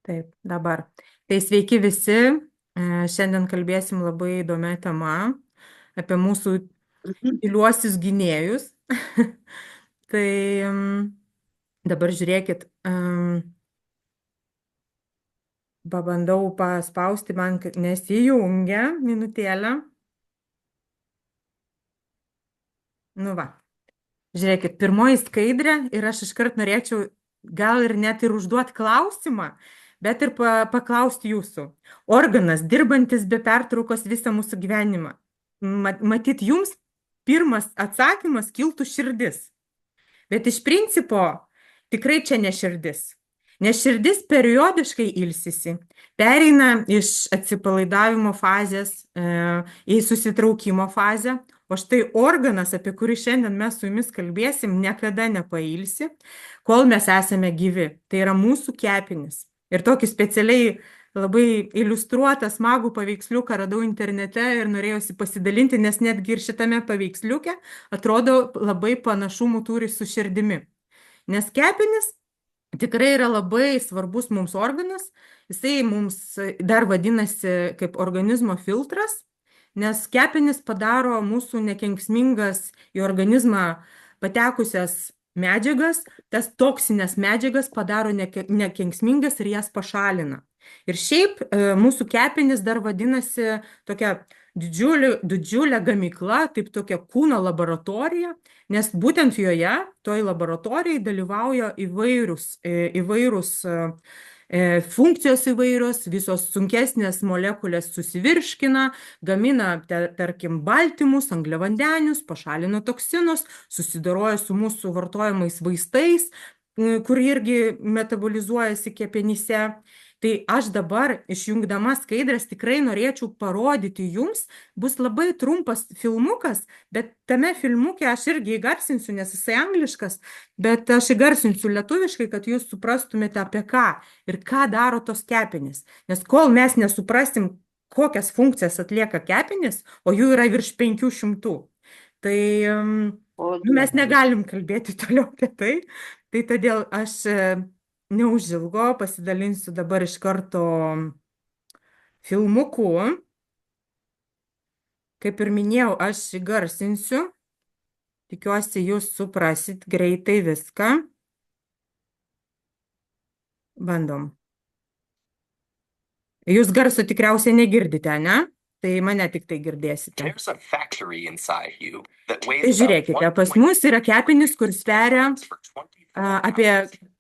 Taip, dabar. Tai sveiki visi. Šiandien kalbėsim labai įdomią temą apie mūsų tyliuosius gynėjus. Tai dabar žiūrėkit, pabandau paspausti, man nesijungia minutėlę. Nu va, žiūrėkit, pirmoji skaidrė ir aš iškart norėčiau gal ir net ir užduoti klausimą, bet ir paklausti jūsų. Organas, dirbantis be pertraukos visą mūsų gyvenimą. Matyt, jums pirmas atsakymas kiltų širdis. Bet iš principo tikrai čia ne širdis. Nes širdis periodiškai ilsisi, pereina iš atsipalaidavimo fazės į susitraukimo fazę, o štai organas, apie kurį šiandien mes su jumis kalbėsim, niekada nepailsi, kol mes esame gyvi. Tai yra mūsų kepenys. Ir tokį specialiai labai iliustruotą smagų paveiksliuką radau internete ir norėjusi pasidalinti, nes netgi ir šitame paveiksliuke atrodo labai panašumų turi su širdimi. Nes kepenys tikrai yra labai svarbus mums organas, jisai mums dar vadinasi kaip organizmo filtras, nes kepenys padaro mūsų nekenksmingas į organizmą patekusias medžiagas, tas toksinės medžiagas padaro nekenksmingas ir jas pašalina. Ir šiaip mūsų kepenys dar vadinasi tokia didžiulė gamykla, taip tokia kūno laboratorija, nes būtent joje, toj laboratorijai dalyvauja įvairūs funkcijos įvairios, visos sunkesnės molekulės susivirškina, gamina, tarkim, baltymus, angliavandenius, pašalina toksinus, susidoroja su mūsų vartojamais vaistais, kur irgi metabolizuojasi kepenyse. Tai aš dabar, išjungdama skaidrės, tikrai norėčiau parodyti jums, bus labai trumpas filmukas, bet tame filmuke aš irgi įgarsinsiu, nes jisai angliškas, bet aš įgarsinsiu lietuviškai, kad jūs suprastumėte apie ką ir ką daro tos kepenys. Nes kol mes nesuprasim, kokias funkcijas atlieka kepenys, o jų yra virš 500, tai mes negalim kalbėti toliau apie tai. Tai todėl aš neužilgo pasidalinsiu dabar iš karto filmuku. Kaip ir minėjau, aš įgarsinsiu. Tikiuosi, jūs suprasit greitai viską. Bandom. Jūs garso tikriausiai negirdite, ne? Tai mane tik tai girdėsite. Tai žiūrėkite, pas mus yra kepenys, kur sveria apie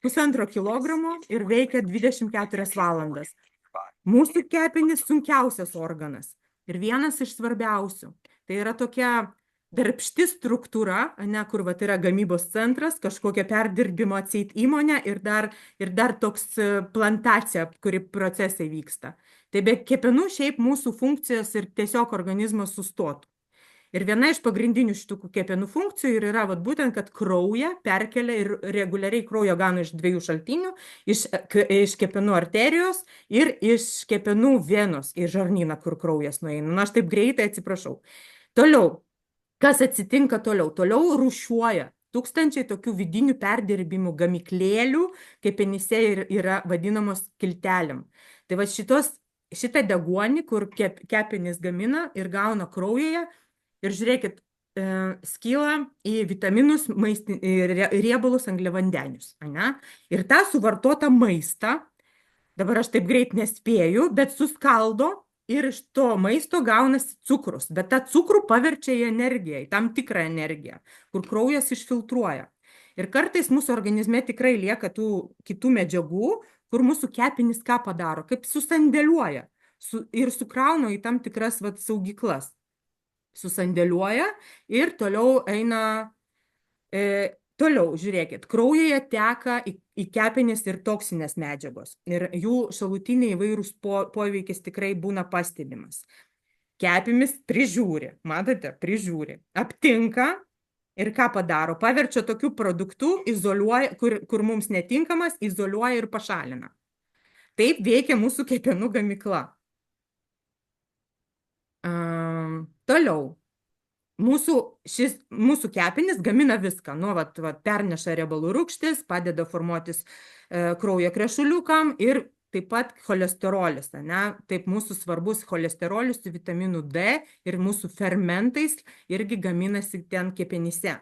1,5 kilogramo ir veikia 24 valandas. Mūsų kepenys sunkiausias organas ir vienas iš svarbiausių. Tai yra tokia darbšti struktūra, ne, kur vat yra gamybos centras, kažkokia perdirbimo atseit įmonė ir dar toks plantacija, kuri procesai vyksta. Tai be kepenų šiaip mūsų funkcijos ir tiesiog organizmas sustotų. Ir viena iš pagrindinių šitų kepenų funkcijų yra vat būtent, kad kraują perkelia ir reguliariai kraujo gauna iš dviejų šaltinių, iš kepenų arterijos ir iš kepenų venos į žarnyną, kur kraujas nueina. Na, aš taip greitai atsiprašau. Toliau, kas atsitinka toliau? Toliau rūšiuoja tūkstančiai tokių vidinių perdirbimų gamyklėlių, kepenyse yra vadinamos skiltelėm. Tai va šitą deguonį, kur kepenys gamina ir gauna kraujoje, ir žiūrėkit, skyla į vitaminus, riebalus, angliavandenius. Ir tą suvartotą maistą, dabar aš taip greit nespėju, bet suskaldo ir iš to maisto gaunasi cukrus. Bet tą cukrų paverčia į energiją, į tam tikrą energiją, kur kraujas išfiltruoja. Ir kartais mūsų organizme tikrai lieka tų kitų medžiagų, kur mūsų kepenys ką padaro, kaip susandėliuoja ir sukrauna į tam tikras saugyklas. Susandėliuoja ir toliau eina, toliau, žiūrėkit, kraujyje teka į kepenis ir toksinės medžiagos ir jų šalutiniai įvairūs poveikis tikrai būna pastebimas. Kepenys prižiūri, matote, prižiūri, aptinka ir ką padaro, paverčia tokių produktų, izoliuoja, kur mums netinkamas, izoliuoja ir pašalina. Taip veikia mūsų kepenų gamykla. Toliau, mūsų kepenys gamina viską, perneša riebalų rūgštis, padeda formuotis kraujo krešuliukam ir taip pat cholesterolis, ne? Taip mūsų svarbus cholesterolis su vitaminu D ir mūsų fermentais irgi gaminasi ten kepenyse.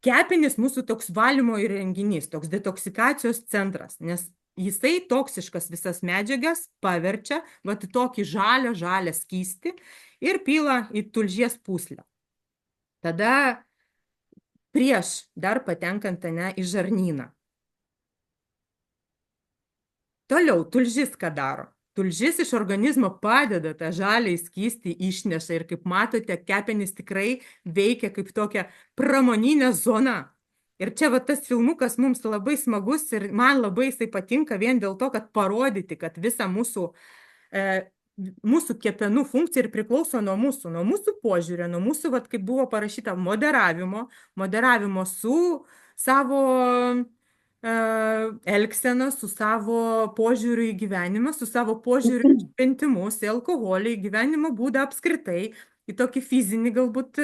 Kepenys mūsų toks valymo įrenginys, toks detoksikacijos centras, nes jisai toksiškas visas medžiagas paverčia vat į tokį žalią skystį ir pila į tulžies pūslę. Tada prieš dar patenkant į žarnyną. Toliau, tulžis ką daro? Tulžis iš organizmo padeda tą žalią skystį išneša ir kaip matote, kepenys tikrai veikia kaip tokia pramoninė zona. Ir čia va tas filmukas mums labai smagus ir man labai jisai patinka vien dėl to, kad parodyti, kad visa mūsų kepenų funkcija ir priklauso nuo mūsų požiūrio, nuo mūsų, vat, kaip buvo parašyta, moderavimo su savo elgseną, su savo požiūriu į gyvenimą, su savo požiūriu į šventimus, į alkoholį, į gyvenimo būdą apskritai, į tokį fizinį galbūt,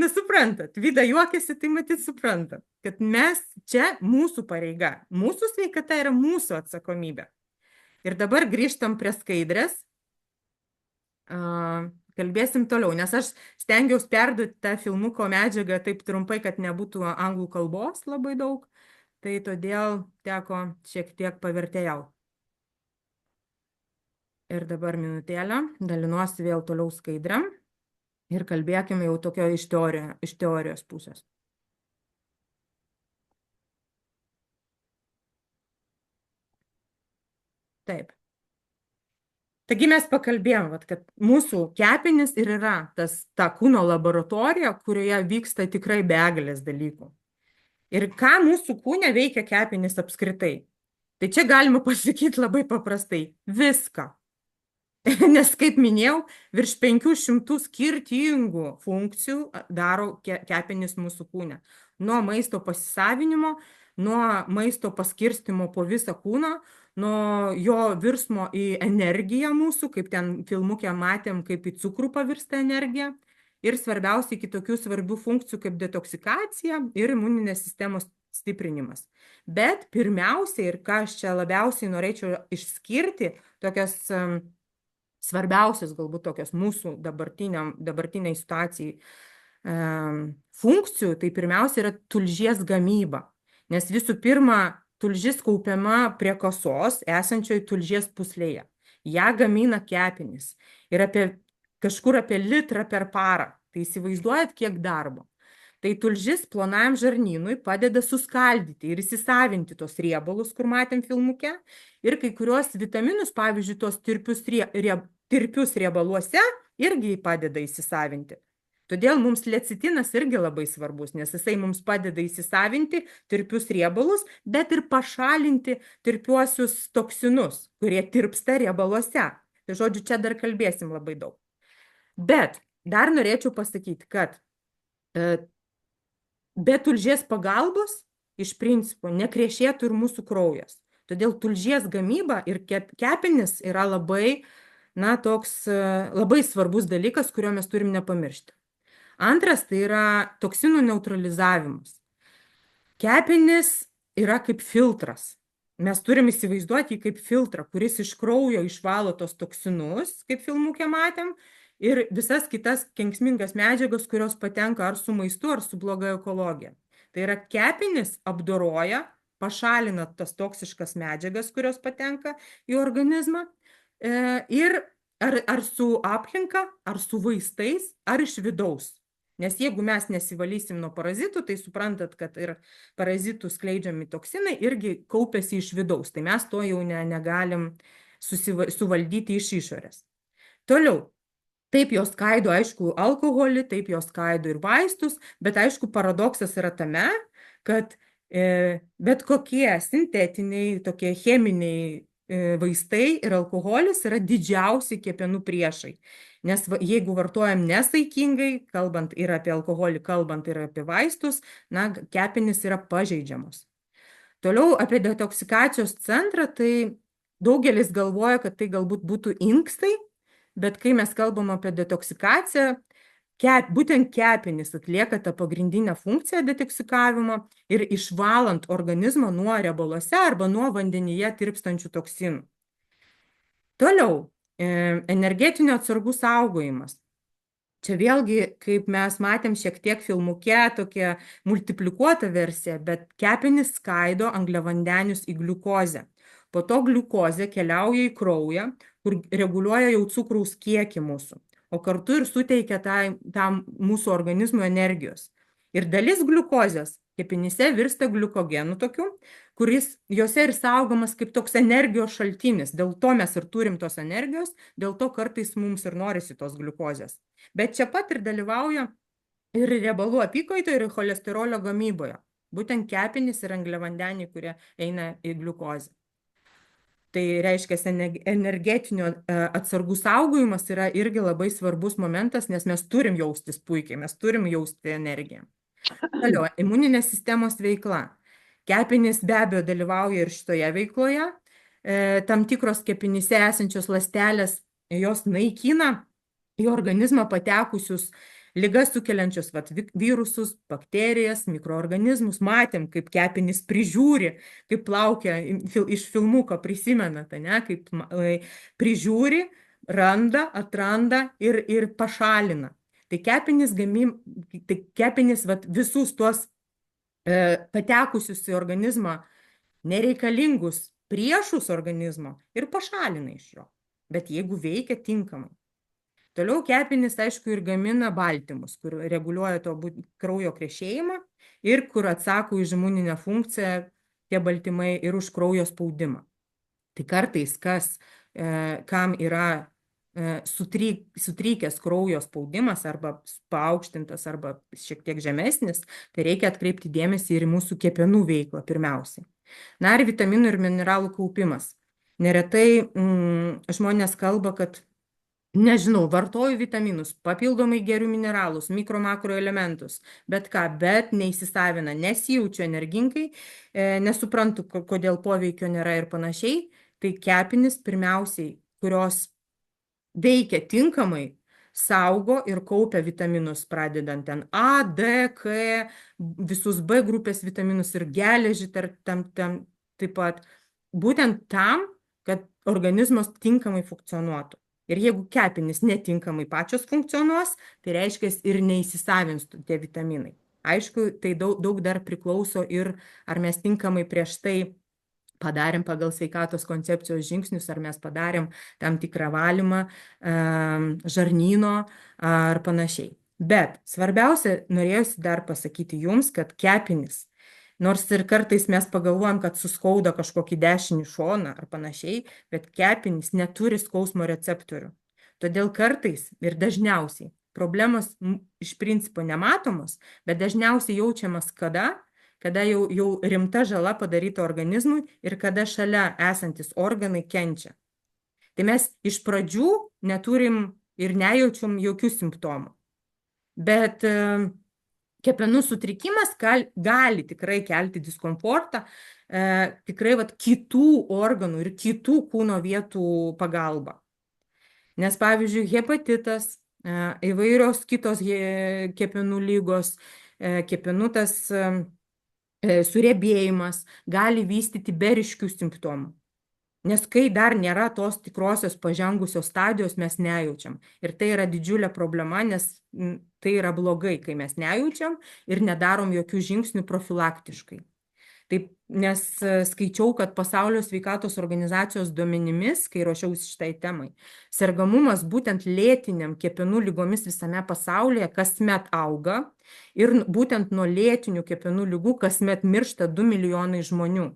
suprantat, Vida juokiasi, tai matyt suprantat, kad mes čia mūsų pareiga, mūsų sveikata yra mūsų atsakomybė. Ir dabar grįžtam prie skaidrės. Kalbėsim toliau, nes aš stengiausi perduoti tą filmuko medžiagą taip trumpai, kad nebūtų anglų kalbos labai daug. Tai todėl teko šiek tiek pavertėjau. Ir dabar minutėlę, dalinuosi vėl toliau skaidrėm ir kalbėkime jau tokio iš teorijos pusės. Taip. Taigi mes pakalbėjom, kad mūsų kepenys ir yra ta kūno laboratorija, kurioje vyksta tikrai begalės dalykų. Ir ką mūsų kūne veikia kepenys apskritai? Tai čia galima pasakyti labai paprastai. Viską. Nes, kaip minėjau, virš 500 skirtingų funkcijų daro kepenys mūsų kūne. Nuo maisto pasisavinimo, nuo maisto paskirstimo po visą kūną, nuo jo virsmo į energiją mūsų, kaip ten filmuke matėm, kaip į cukrų pavirsta energija. Ir svarbiausiai kitokių svarbių funkcijų kaip detoksikacija ir imuninės sistemos stiprinimas. Bet pirmiausiai, ir ką aš čia labiausiai norėčiau išskirti, tokias svarbiausias galbūt tokias mūsų dabartiniai situacijai funkcijų, tai pirmiausia yra tulžies gamyba. Nes visų pirma, tulžis kaupiama prie kasos esančioj tulžies pūslėje. Ja gamina kepenys. Ir kažkur apie litrą per parą. Tai įsivaizduojat, kiek darbo. Tai tulžis plonajam žarnynui padeda suskaldyti ir įsisavinti tos riebalus, kur matėm filmuke, ir kai kurios vitaminus, pavyzdžiui, tos tirpius riebaluose, irgi padeda įsisavinti. Todėl mums lecitinas irgi labai svarbus, nes jisai mums padeda įsisavinti tirpius riebalus, bet ir pašalinti tirpiuosius toksinus, kurie tirpsta riebaluose. Tai žodžiu, čia dar kalbėsim labai daug. Bet dar norėčiau pasakyti, kad be tulžies pagalbos iš principo nekrešėtų ir mūsų kraujas. Todėl tulžies gamyba ir kepenys yra labai, toks labai svarbus dalykas, kurio mes turim nepamiršti. Antras tai yra toksinų neutralizavimas. Kepenys yra kaip filtras. Mes turim įsivaizduoti jį kaip filtrą, kuris iš kraujo išvalo tos toksinus, kaip filmuke matėm, ir visas kitas kenksmingas medžiagas, kurios patenka ar su maistu, ar su bloga ekologija. Tai yra kepenys apdoroja, pašalina tas toksiškas medžiagas, kurios patenka į organizmą, ir ar su aplinka, ar su vaistais, ar iš vidaus. Nes jeigu mes nesivalysim nuo parazitų, tai suprantat, kad ir parazitų skleidžiami toksinai irgi kaupiasi iš vidaus. Tai mes to jau negalim suvaldyti iš išorės. Toliau. Taip jos skaido, aišku, alkoholį, taip jos skaido ir vaistus, bet aišku, paradoksas yra tame, kad bet kokie sintetiniai, tokie cheminiai vaistai ir alkoholis yra didžiausi kepenų priešai. Nes jeigu vartojam nesaikingai, kalbant ir apie alkoholį, kalbant ir apie vaistus, kepenys yra pažeidžiamos. Toliau apie detoksikacijos centrą, tai daugelis galvoja, kad tai galbūt būtų inkstai, bet kai mes kalbam apie detoksikaciją, būtent kepenys atlieka tą pagrindinę funkciją detoksikavimo ir išvalant organizmą nuo riebaluose arba nuo vandenyje tirpstančių toksinų. Toliau, energetinio atsargų saugojimas. Čia vėlgi, kaip mes matėm šiek tiek filmuke, tokia multiplikuota versija, bet kepenys skaido angliavandenius į gliukozę. Po to gliukozė keliauja į kraują, kur reguliuoja jau cukraus kiekį mūsų, o kartu ir suteikia tam mūsų organizmui energijos. Ir dalis gliukozės kepenyse virsta gliukogenu tokiu, kuris jose ir saugomas kaip toks energijos šaltinis. Dėl to mes ir turim tos energijos, dėl to kartais mums ir norisi tos gliukozės. Bet čia pat ir dalyvauja ir riebalų apykaitoje, ir cholesterolio gamyboje. Būtent kepenys ir angliavandeniai, kurie eina į gliukozę. Tai reiškia, energetinio atsargų saugojimas yra irgi labai svarbus momentas, nes mes turim jaustis puikiai, mes turim jausti energiją. Toliau, imuninės sistemos veikla. Kepenys be abejo dalyvauja ir šitoje veikloje. Tam tikros kepenyse esančios ląstelės, jos naikina į organizmą patekusius ligas sukeliančius virusus, bakterijas, mikroorganizmus. Matėm, kaip kepenys prižiūri, kaip plaukia iš filmuko, prisimenate, ne? Kaip prižiūri, randa, atranda ir pašalina. Tai kepenys visus tuos patekusius į organizmą nereikalingus priešus organizmo ir pašalina iš jo. Bet jeigu veikia tinkamai. Toliau kepenys, aišku, ir gamina baltymus, kur reguliuoja to kraujo krešėjimą ir kur atsako už imuninę funkciją tie baltymai ir už kraujo spaudimą. Tai kartais, kam yra sutrykęs kraujo spaudimas arba paaukštintas arba šiek tiek žemesnis, tai reikia atkreipti dėmesį ir į mūsų kepenų veiklą pirmiausiai. Na ir vitaminų ir mineralų kaupimas. Neretai žmonės kalba, kad nežinau, vartoju vitaminus, papildomai geriu mineralus, mikro-makro elementus, bet neįsisavina, nesijaučiu energingai, nesuprantu, kodėl poveikio nėra ir panašiai. Tai kepenys pirmiausiai, kurios veikia tinkamai, saugo ir kaupia vitaminus, pradedant ten A, D, K, visus B grupės vitaminus ir geležį taip pat, būtent tam, kad organizmas tinkamai funkcionuotų. Ir jeigu kepenys netinkamai pačios funkcionuos, tai reiškia ir neįsisavins tie vitaminai. Aišku, tai daug dar priklauso ir ar mes tinkamai prieš tai padarėm pagal sveikatos koncepcijos žingsnius, ar mes padarėm tam tikrą valymą žarnyno ar panašiai. Bet svarbiausia, norėjusi dar pasakyti jums, kad kepenys, nors ir kartais mes pagalvojam, kad suskauda kažkokį dešinį šoną ar panašiai, bet kepenys neturi skausmo receptorių. Todėl kartais ir dažniausiai problemos iš principo nematomos, bet dažniausiai jaučiamas kada jau rimta žala padaryta organizmui ir kada šalia esantis organai kenčia. Tai mes iš pradžių neturim ir nejaučiam jokių simptomų. Bet kepenų sutrikimas gali tikrai kelti diskomfortą, tikrai kitų organų ir kitų kūno vietų pagalba. Nes pavyzdžiui, hepatitas, įvairios kitos kepenų lygos, kepenų tas suriebėjimas gali vystyti be ryškių simptomų. Nes kai dar nėra tos tikrosios pažengusios stadijos, mes nejaučiam. Ir tai yra didžiulė problema, nes tai yra blogai, kai mes nejaučiam ir nedarom jokių žingsnių profilaktiškai. Taip, nes skaičiau, kad Pasaulio sveikatos organizacijos duomenimis, kai ruošiausi šitai temai, sergamumas būtent lėtiniam kepenų lygomis visame pasaulyje kasmet auga ir būtent nuo lėtinių kepenų lygų kasmet miršta 2 milijonai žmonių.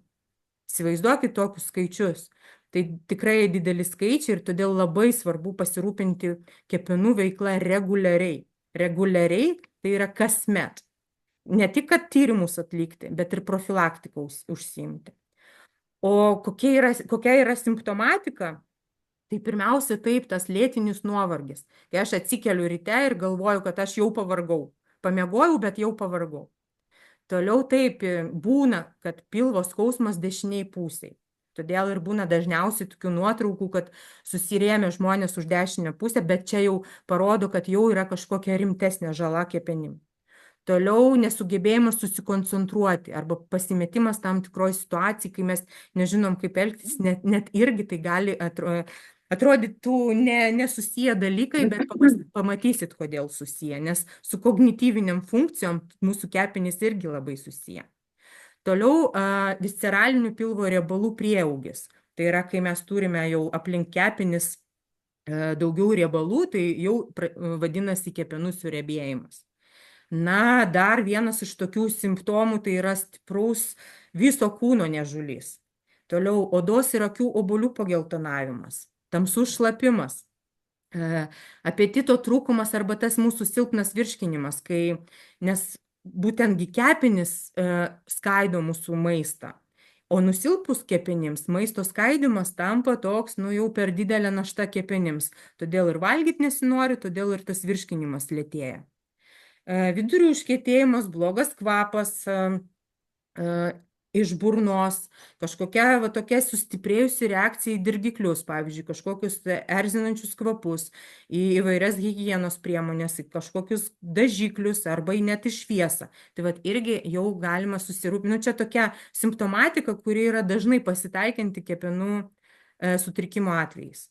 Įsivaizduokit tokius skaičius. Tai tikrai dideli skaičiai ir todėl labai svarbu pasirūpinti kepenų veikla reguliariai. Reguliariai tai yra kasmet. Ne tik, kad tyrimus atlikti, bet ir profilaktiką užsiimti. O kokia yra simptomatika? Tai pirmiausia taip, tas lėtinis nuovargis. Kai aš atsikeliu ryte ir galvoju, kad aš jau pavargau. Pamiegojau, bet jau pavargau. Toliau taip būna, kad pilvo skausmas dešiniai pusiai. Todėl ir būna dažniausiai tokių nuotraukų, kad susirėmė žmonės už dešinę pusę, bet čia jau parodo, kad jau yra kažkokia rimtesnė žala kepenim. Toliau nesugebėjimas susikoncentruoti arba pasimetimas tam tikroj situacijai, kai mes nežinom, kaip elgtis, net irgi tai gali atrodytų nesusiję dalykai, bet pamatysit, kodėl susiję, nes su kognityviniam funkcijom mūsų kepenys irgi labai susiję. Toliau visceralinių pilvo riebalų prieaugis. Tai yra, kai mes turime jau aplink kepenis daugiau riebalų, tai jau vadinasi kepenų suriebėjimas. Na, dar vienas iš tokių simptomų tai yra stipraus viso kūno niežulys. Toliau odos ir akių obuolių pageltonavimas, tamsus šlapimas, apetito trūkumas arba tas mūsų silpnas virškinimas, nes būtent kepenys skaido mūsų maistą. O nusilpus kepenims maisto skaidimas tampa toks, jau per didelė našta kepenims. Todėl ir valgyti nesinori, todėl ir tas virškinimas lėtėja. Vidurių užkietėjimas, blogas kvapas iš burnos, kažkokia tokia sustiprėjusi reakcija į dirgiklius, pavyzdžiui, kažkokius erzinančius kvapus, į įvairias higienos priemonės, į kažkokius dažiklius arba net į šviesą. Tai irgi jau galima susirūpinti. Čia tokia simptomatika, kuri yra dažnai pasitaikanti kepenų sutrikimo atvejais.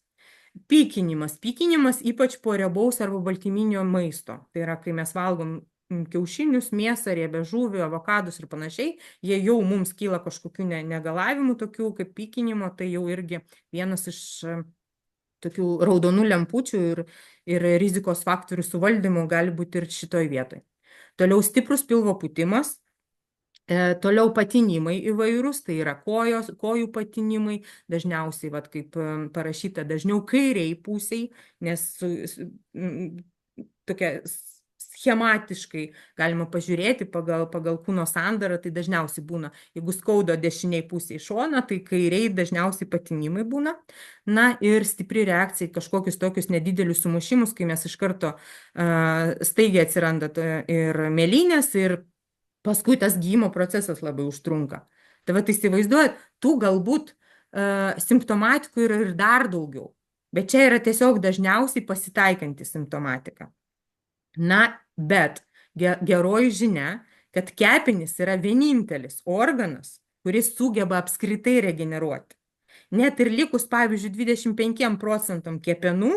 Pykinimas ypač po riebaus arba baltyminio maisto. Tai yra, kai mes valgom kiaušinius, mėsą, riebę žuvį, avokadus ir panašiai, jie jau mums kyla kažkokių negalavimų, tokių kaip pykinimo, tai jau irgi vienas iš tokių raudonų lempučių ir rizikos faktorių suvaldymų gali būti ir šitoj vietoj. Toliau stiprus pilvo pūtimas. Toliau patinimai įvairūs, tai yra kojų patinimai, dažniausiai, kaip parašyta, dažniau kairiai pusiai, nes tokia schematiškai galima pažiūrėti pagal kūno sandarą, tai dažniausiai būna, jeigu skauda dešiniai pusiai šoną, tai kairiai dažniausiai patinimai būna. Na ir stipri reakcija į kažkokius tokius nedidelius sumušimus, kai mes iš karto staigiai atsiranda ir mėlynės, ir paskui tas gyjimo procesas labai užtrunka. Tai įsivaizduojat, tų galbūt simptomatikų yra ir dar daugiau, bet čia yra tiesiog dažniausiai pasitaikanti simptomatika. Na, bet geroji žinia, kad kepenys yra vienintelis organas, kuris sugeba apskritai regeneruoti. Net ir likus, pavyzdžiui, 25% kepenų,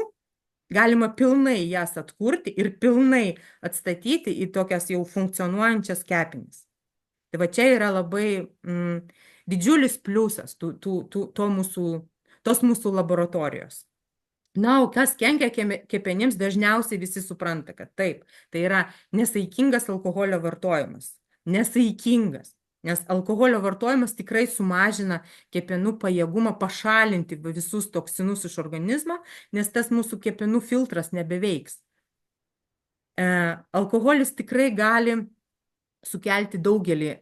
galima pilnai jas atkurti ir pilnai atstatyti į tokias jau funkcionuojančias kepenis. Tai čia yra labai didžiulis pliusas tos mūsų laboratorijos. Na, o kas kenkia kepenims, dažniausiai visi supranta, kad taip, tai yra nesaikingas alkoholio vartojimas. Nesaikingas. Nes alkoholio vartojimas tikrai sumažina kepenų pajėgumą pašalinti visus toksinus iš organizmo, nes tas mūsų kepenų filtras nebeveiks. Alkoholis tikrai gali sukelti daugelį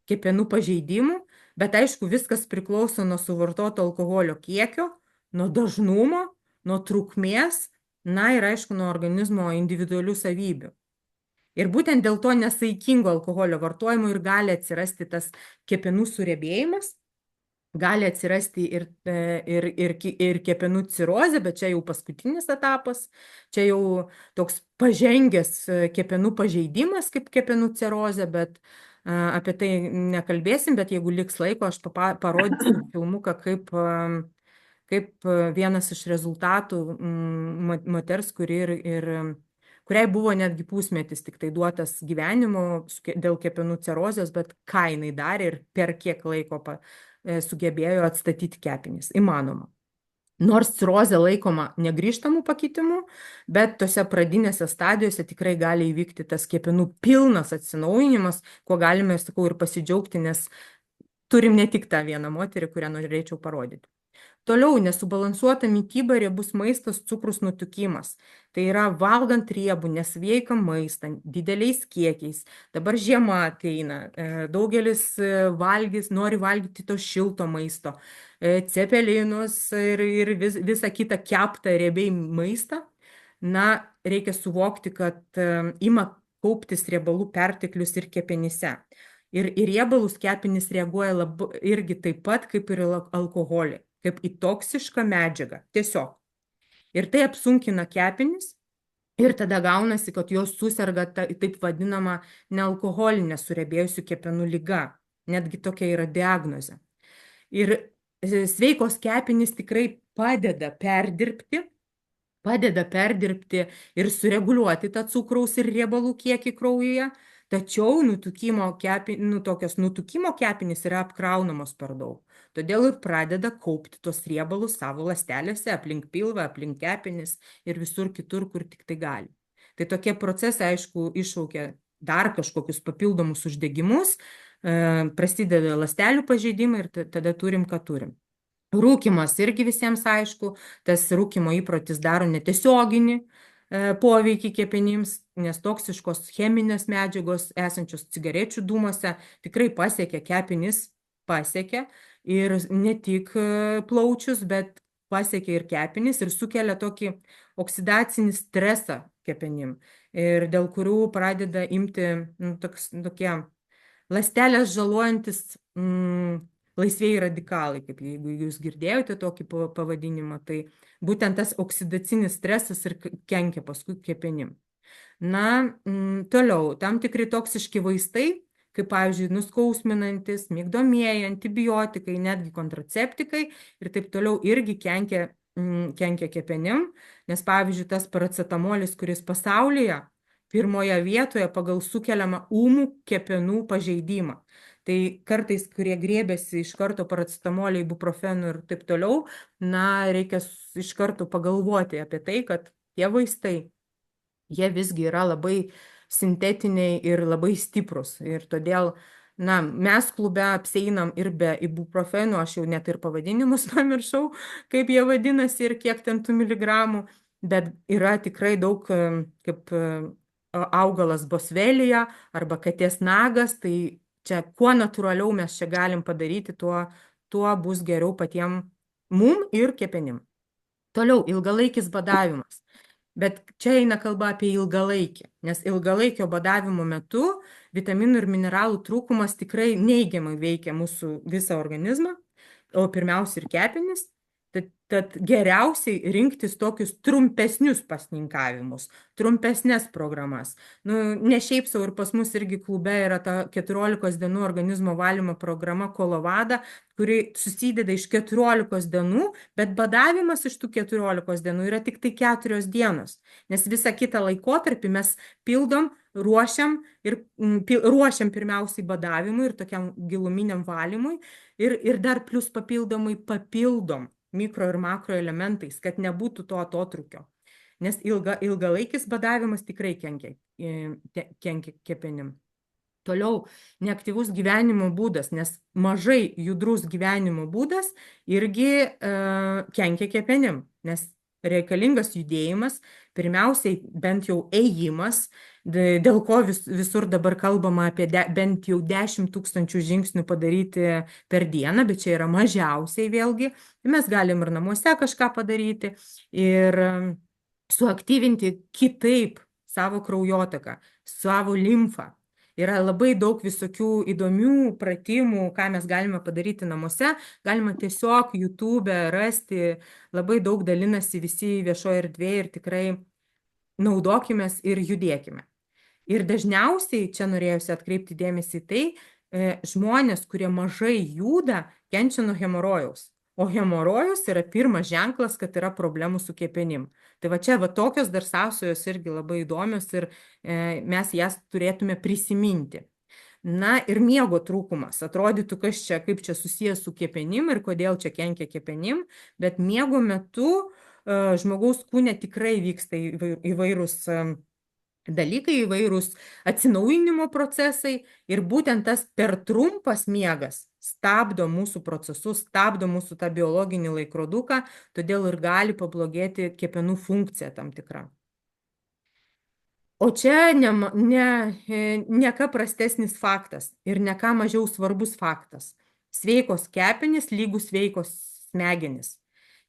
kepenų pažeidimų, bet aišku, viskas priklauso nuo suvartoto alkoholio kiekio, nuo dažnumo, nuo trukmės, na ir aišku, nuo organizmo individualių savybių. Ir būtent dėl to nesaikingo alkoholio vartojimo ir gali atsirasti tas kepenų suriebėjimas, gali atsirasti ir kepenų cirozė, bet čia jau paskutinis etapas, čia jau toks pažengęs kepenų pažeidimas kaip kepenų cirozė, bet apie tai nekalbėsim, bet jeigu liks laiko, aš parodysiu filmuką, kaip vienas iš rezultatų moters, kuriai buvo netgi pusmetis tik tai duotas gyvenimo dėl kepenų cirozės, bet ką jinai darė ir per kiek laiko sugebėjo atstatyti kepenis. Įmanoma. Nors cirozė laikoma negrįžtamų pakitimų, bet tose pradinėse stadijose tikrai gali įvykti tas kepenų pilnas atsinaujinimas, kuo galime, sakau, ir pasidžiaugti, nes turim ne tik tą vieną moterį, kurią norėčiau parodyti. Toliau, nesubalansuota mityba, riebus maistas, cukrus nutukimas. Tai yra valgant riebų, nesveiką maistą, dideliais kiekiais. Dabar žiema ateina, daugelis nori valgyti to šilto maisto, cepelinus ir visą kitą keptą riebiai maistą. Na, reikia suvokti, kad ima kauptis riebalų perteklius ir kepenyse. Ir į riebalus kepenys reaguoja irgi taip pat kaip ir į alkoholį, kaip į toksišką medžiagą. Tiesiog. Ir tai apsunkina kepenis ir tada gaunasi, kad jos suserga taip vadinama nealkoholinė suriebėjusių kepenų liga. Netgi tokia yra diagnozė. Ir sveikos kepenys tikrai padeda perdirbti ir sureguliuoti tą cukraus ir riebalų kiekį kraujyje, tačiau tokios nutukimo kepenys yra apkraunamos per daug. Todėl ir pradeda kaupti tos riebalus savo ląstelėse, aplink pilvą, aplink kepenis ir visur kitur, kur tik tai gali. Tai tokie procesai, aišku, iššaukia dar kažkokius papildomus uždegimus, prasideda ląstelių pažeidimai ir tada turim, ką turim. Rūkymas irgi visiems aišku, tas rūkymo įprotis daro netiesioginį poveikį kepenims, nes toksiškos cheminės medžiagos esančios cigarečių dūmuose tikrai pasiekia kepenis, ir ne tik plaučius, bet pasiekia ir kepenis ir sukelia tokį oksidacinį stresą kepenim, ir dėl kurių pradeda imti tokie ląstelės žalojantis laisvieji radikalai, kaip jeigu jūs girdėjote tokį pavadinimą, tai būtent tas oksidacinis stresas ir kenkia paskui kepenim. Na, toliau, tam tikri toksiški vaistai, kaip pavyzdžiui, nuskausminantis, migdomieji, antibiotikai, netgi kontraceptikai ir taip toliau irgi kenkia kepenim, nes pavyzdžiui, tas paracetamolis, kuris pasaulyje pirmoje vietoje pagal sukeliamą ūmų kepenų pažeidimą. Tai kartais, kurie grėbėsi iš karto paracetamolio, ibuprofenų ir taip toliau, reikia iš karto pagalvoti apie tai, kad tie vaistai, jie visgi yra labai sintetiniai ir labai stiprus. Ir todėl, mes klube apsieinam ir be ibuprofenų, aš jau net ir pavadinimus pamiršau, kaip jie vadinasi ir kiek ten tų miligramų, bet yra tikrai daug, kaip augalas bosvelija arba katės nagas, tai čia kuo natūraliau mes čia galim padaryti, tuo bus geriau patiem mum ir kepenim. Toliau, ilgalaikis badavimas. Bet čia eina kalba apie ilgalaikį, nes ilgalaikio badavimo metu vitaminų ir mineralų trūkumas tikrai neigiamai veikia mūsų visą organizmą, o pirmiausia ir kepenis. Tad geriausiai rinktis tokius trumpesnius pasninkavimus, trumpesnės programas. Ne šiaip sau, ir pas mus irgi klube yra ta 14 dienų organizmo valymo programa Kolovada, kuri susideda iš 14 dienų, bet badavimas iš tų 14 dienų yra tik tai 4 dienos, nes visą kitą laikotarpį mes pildom, ruošiam pirmiausiai badavimui ir tokiam giluminiam valymui ir dar plus papildomai papildom mikro ir makro elementais, kad nebūtų to atotrūkio. Nes ilgalaikis badavimas tikrai kenkia kepenim. Toliau, neaktyvus gyvenimo būdas, nes mažai judrus gyvenimo būdas irgi kenkia kepenim, nes reikalingas judėjimas, pirmiausiai bent jau ėjimas, dėl ko visur dabar kalbama apie bent jau 10 000 žingsnių padaryti per dieną, bet čia yra mažiausiai vėlgi. Mes galim ir namuose kažką padaryti ir suaktyvinti kitaip savo kraujotaką, savo limfą. Yra labai daug visokių įdomių pratimų, ką mes galime padaryti namuose. Galima tiesiog YouTube rasti, labai daug dalinasi visi viešoje erdvėje ir tikrai naudokimės ir judėkime. Ir dažniausiai, čia norėjusi atkreipti dėmesį į tai, žmonės, kurie mažai juda, kenčia nuo hemorojaus. O hemorojus yra pirmas ženklas, kad yra problemų su kepenim. Tai va čia tokios dar sąsajos irgi labai įdomios ir mes jas turėtume prisiminti. Na ir miego trūkumas. Atrodytų, kaip čia susijęs su kepenim ir kodėl čia kenkia kepenim, bet miego metu žmogaus kūne tikrai vyksta įvairūs dalykai, įvairūs atsinaujinimo procesai ir būtent tas per trumpas miegas stabdo mūsų procesus, stabdo mūsų tą biologinį laikroduką, todėl ir gali pablogėti kepenų funkcija tam tikra. O čia ne ką prastesnis faktas ir ne ką mažiau svarbus faktas. Sveikos kepenys lygus sveikos smegenys.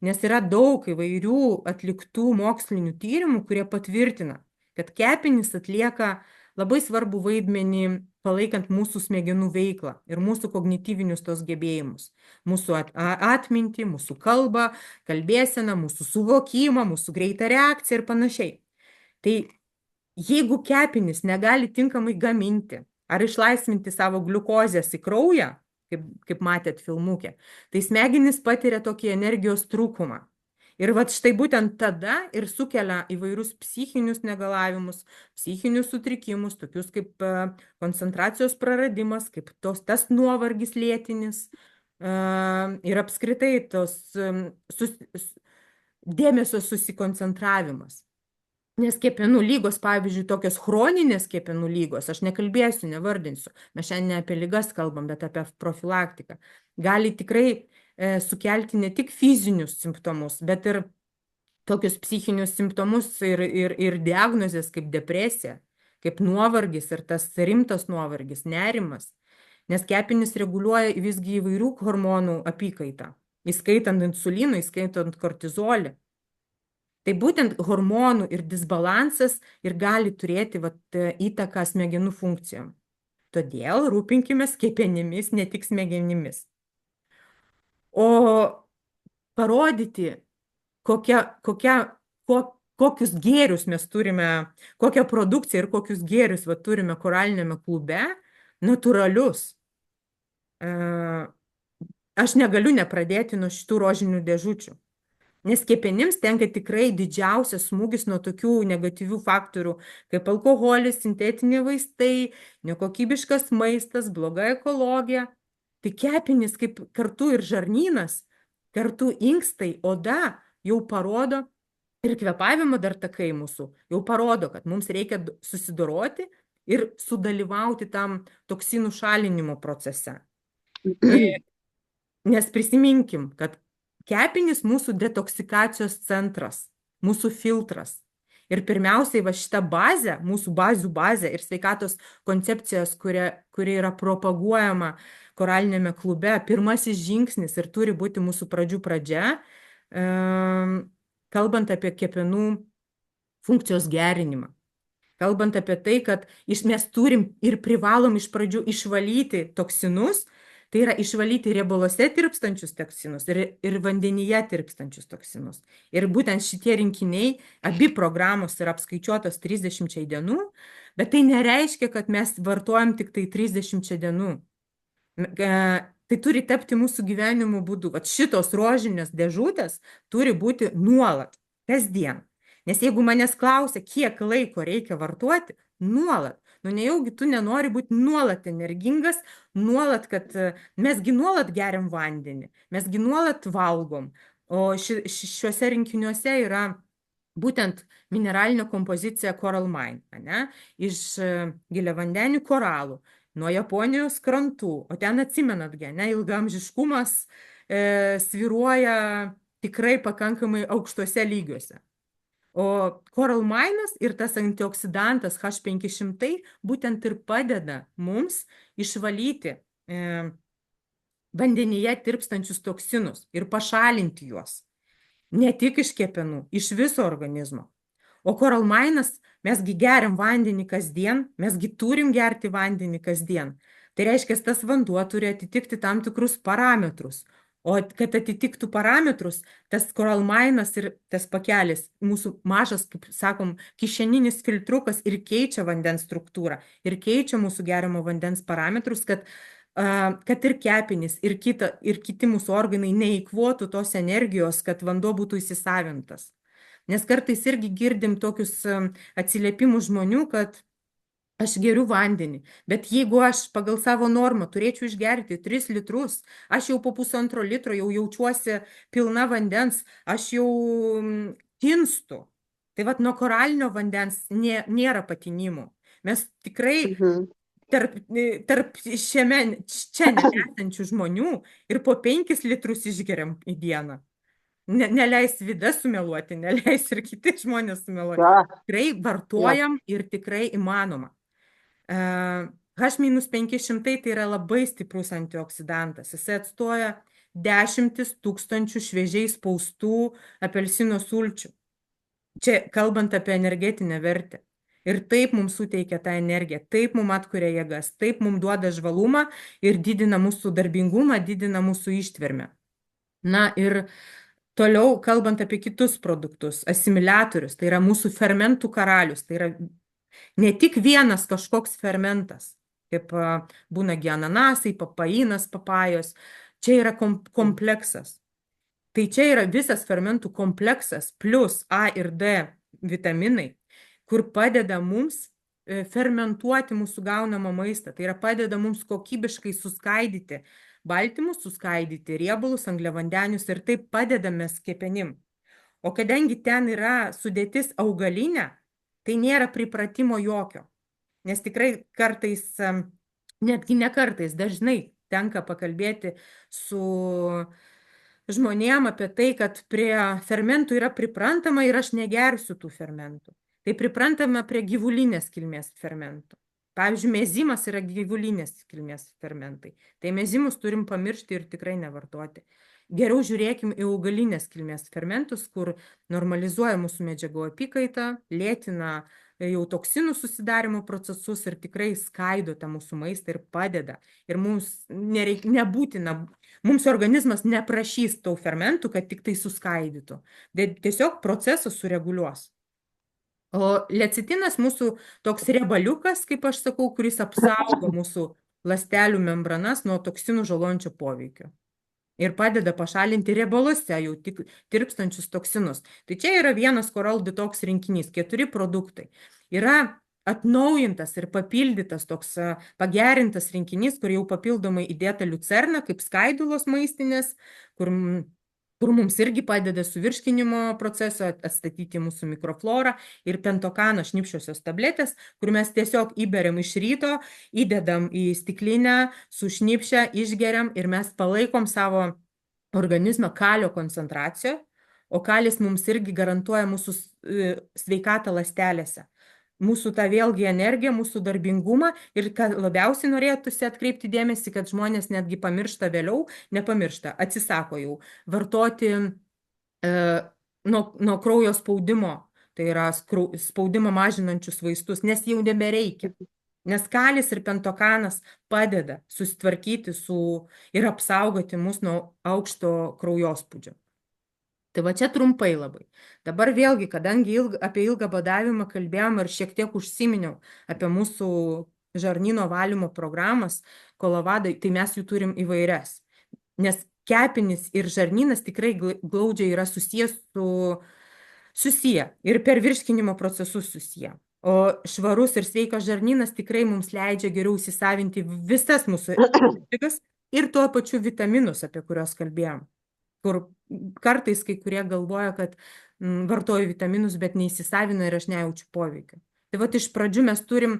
Nes yra daug įvairių atliktų mokslinių tyrimų, kurie patvirtina, kad kepenys atlieka labai svarbu vaidmenį palaikant mūsų smegenų veiklą ir mūsų kognityvinius tos gebėjimus, mūsų atmintį, mūsų kalbą, kalbėseną, mūsų suvokimą, mūsų greitą reakciją ir panašiai. Tai jeigu kepenys negali tinkamai gaminti ar išlaisvinti savo gliukozės į kraują, kaip matėt filmuke, tai smegenys patiria tokį energijos trūkumą. Ir vat štai būtent tada ir sukelia įvairius psichinius negalavimus, psichinius sutrikimus, tokius kaip koncentracijos praradimas, kaip tas nuovargis lėtinis ir apskritai dėmesio susikoncentravimas. Nes kepenų lygos, pavyzdžiui, tokios chroninės kepenų lygos, aš nekalbėsiu, nevardinsiu, mes šiandien ne apie ligas kalbam, bet apie profilaktiką, gali tikrai sukelti ne tik fizinius simptomus, bet ir tokius psichinius simptomus ir diagnozės kaip depresija, kaip nuovargis ir tas rimtas nuovargis, nerimas. Nes kepenys reguliuoja visgi įvairių hormonų apykaitą, įskaitant insuliną, įskaitant kortizolį. Tai būtent hormonų ir disbalansas ir gali turėti įtaką smegenų funkcijom. Todėl rūpinkimės kepenimis, ne tik smegenimis. O parodyti, kokius gėrius mes turime, kokią produkciją ir kokius gėrius turime koralinėme klube, natūralius. Aš negaliu nepradėti nuo šitų rožinių dėžučių. Nes kepenims tenka tikrai didžiausias smūgis nuo tokių negatyvių faktorių, kaip alkoholis, sintetiniai vaistai, nekokybiškas maistas, bloga ekologija. Tai kepenys kaip kartu ir žarnynas, kartu inkstai, oda jau parodo, ir kvėpavimo dar takai mūsų, jau parodo, kad mums reikia susidoroti ir sudalyvauti tam toksinų šalinimo procese. Nes prisiminkim, kad kepenys mūsų detoksikacijos centras, mūsų filtras. Ir pirmiausiai šita bazė, mūsų bazių bazė ir sveikatos koncepcijos, kuri yra propaguojama koralinėme klube, pirmasis žingsnis ir turi būti mūsų pradžių pradžia, kalbant apie kepenų funkcijos gerinimą. Kalbant apie tai, kad mes turim ir privalom iš pradžių išvalyti toksinus, tai yra išvalyti riebaluose tirpstančius toksinus ir vandenyje tirpstančius toksinus. Ir būtent šitie rinkiniai, abi programos yra apskaičiuotos 30 dienų, bet tai nereiškia, kad mes vartojam tik tai 30 dienų. Tai turi tapti mūsų gyvenimo būdu. Šitos rožinės dėžutės turi būti nuolat, kasdien. Nes jeigu manęs klausia, kiek laiko reikia vartoti, nuolat. Nejaugi tu nenori būti nuolat energingas, nuolat, kad mesgi nuolat geriam vandenį, mesgi nuolat valgom. O šiuose rinkiniuose yra būtent mineralinė kompozicija Coral Mine, iš giliavandenių koralų, nuo Japonijos krantų. O ten atsimenatgi, ilgaamžiškumas svyruoja tikrai pakankamai aukštuose lygiuose. O Coral Mine'as ir tas antioksidantas H500 būtent ir padeda mums išvalyti vandenyje tirpstančius toksinus ir pašalinti juos. Ne tik iš kepenų, iš viso organizmo. O Coral Mine'as, mesgi geriam vandenį kasdien, mesgi turim gerti vandenį kasdien. Tai reiškia, tas vanduo turi atitikti tam tikrus parametrus. O kad atitiktų parametrus, tas Coral Mine'as ir tas pakelis, mūsų mažas, kaip sakom, kišeninis filtrukas ir keičia vandens struktūrą, ir keičia mūsų geriamo vandens parametrus, kad ir kepenys, ir kiti mūsų organai neįkvotų tos energijos, kad vanduo būtų įsisavintas. Nes kartais irgi girdim tokius atsiliepimus žmonių, kad aš geriu vandenį, bet jeigu aš pagal savo normą turėčiau išgerti 3 litrus, aš jau po 1,5 litro jau jaučiuosi pilna vandens, aš jau tinstu. Tai nuo koralinio vandens nėra patinimų. Mes tikrai tarp čia nesančių žmonių ir po 5 litrus išgeriam į dieną. Neleis Vida sumeluoti, neleis ir kiti žmonės sumeluoti. Tikrai vartojam ir tikrai įmanoma. H-500 tai yra labai stiprus antioksidantas. Jis atstoja 10 000 šviežiai spaustų apelsino sulčių. Čia kalbant apie energetinę vertę. Ir taip mums suteikia tą energiją, taip mums atkuria jėgas, taip mums duoda žvalumą ir didina mūsų darbingumą, didina mūsų ištvermę. Na ir toliau, kalbant apie kitus produktus, asimiliatorius, tai yra mūsų fermentų karalius, tai yra ne tik vienas kažkoks fermentas, kaip būna ananasai, papainas, papajos, čia yra kompleksas. Tai čia yra visas fermentų kompleksas plus A ir D vitaminai, kur padeda mums fermentuoti mūsų gaunamą maistą. Tai yra padeda mums kokybiškai suskaidyti baltymus, suskaidyti riebalus, angliavandenius ir taip padedame kepenim. O kadangi ten yra sudėtis augalinė, tai nėra pripratimo jokio. Nes tikrai kartais, netgi ne kartais, dažnai tenka pakalbėti su žmonėm apie tai, kad prie fermentų yra priprantama ir aš negersiu tų fermentų. Tai priprantama prie gyvulinės kilmės fermentų. Pavyzdžiui, mezimas yra gyvulinės kilmės fermentai. Tai mezimus turim pamiršti ir tikrai nevartoti. Geriau žiūrėkim į augalinės kilmės fermentus, kur normalizuoja mūsų medžiagų apykaitą, lėtina jau toksinų susidarimo procesus ir tikrai skaido tą mūsų maistą ir padeda. Ir mums nebūtina, mums organizmas neprašys tų fermentų, kad tik tai suskaidytų. Bet tiesiog procesas sureguliuos. O lecitinas mūsų toks riebaliukas, kaip aš sakau, kuris apsaugo mūsų ląstelių membranas nuo toksinų žalojančio poveikio. Ir padeda pašalinti riebaluose jau tirpstančius toksinus. Tai čia yra vienas Coral Detox rinkinys, 4 produktai. Yra atnaujintas ir papildytas toks pagerintas rinkinys, kur jau papildomai įdėta liucerna, kaip skaidulos maistinės, kur mums irgi padeda suvirškinimo procesą, atstatyti mūsų mikroflorą, ir pentokano šnipščiosios tabletės, kur mes tiesiog įberiam iš ryto, įdedam į stiklinę, sušnipšę, išgeriam ir mes palaikom savo organizmą kalio koncentraciją, o kalis mums irgi garantuoja mūsų sveikatą ląstelėse. Mūsų tą vėlgi energiją, mūsų darbingumą ir kad labiausiai norėtųsi atkreipti dėmesį, kad žmonės netgi pamiršta vėliau, nepamiršta, atsisako jau vartoti nuo kraujo spaudimo, tai yra spaudimą mažinančius vaistus, nes jau nebereikia. Nes kalis ir pentokanas padeda susitvarkyti ir apsaugoti mus nuo aukšto kraujospūdžio. Tai va čia trumpai labai. Dabar vėlgi, kadangi apie ilgą badavimą kalbėjom ir šiek tiek užsiminiau apie mūsų žarnyno valymo programas Colavadai, tai mes jų turim įvairias. Nes kepenis ir žarnynas tikrai glaudžiai yra susiję ir per virškinimo procesus susiję. O švarus ir sveikas žarnynas tikrai mums leidžia geriau įsisavinti visas mūsų medžiagas ir tuo pačiu vitaminus, apie kuriuos kalbėjom. Kur kartais kai kurie galvoja, kad vartoju vitaminus, bet neįsisavina ir aš nejaučiu poveikio. Tai vat iš pradžių mes turim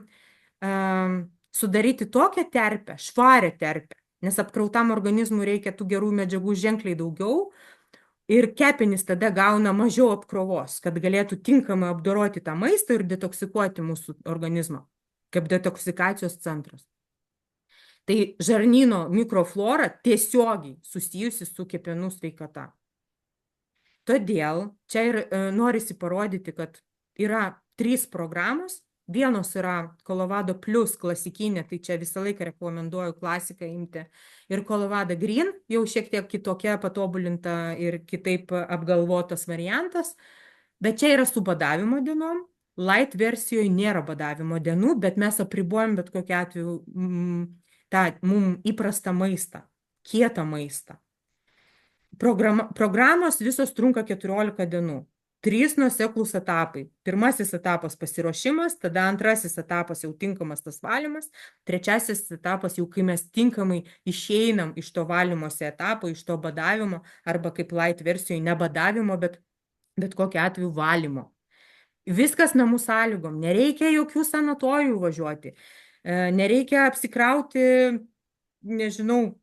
sudaryti tokią terpę, švarę terpę, nes apkrautam organizmui reikia tų gerų medžiagų ženkliai daugiau ir kepenys tada gauna mažiau apkrovos, kad galėtų tinkamai apdoroti tą maistą ir detoksikuoti mūsų organizmą, kaip detoksikacijos centras. Tai žarnyno mikroflora tiesiogiai susijusi su kepenų sveikata. Todėl čia ir norisi parodyti, kad yra 3 programos. Vienos yra Colavado Plus klasikinė, tai čia visą laiką rekomenduoju klasiką imti. Ir Colavada Green, jau šiek tiek kitokia, patobulinta ir kitaip apgalvotas variantas. Bet čia yra su badavimo dienom. Light versijoje nėra badavimo dienų, bet mes apribojam bet kokiu atveju tą mums įprastą maistą, kietą maistą. Programos visos trunka 14 dienų. 3 nuoseklūs etapai. Pirmasis etapas pasiruošimas, tada antrasis etapas jau tinkamas tas valymas, trečiasis etapas jau kai mes tinkamai išeinam iš to valymosi etapo, iš to badavimo, arba kaip light versijoje ne badavimo, bet kokiu atveju valymo. Viskas namų sąlygom, nereikia jokių sanatorijų važiuoti. Nereikia apsikrauti, nežinau,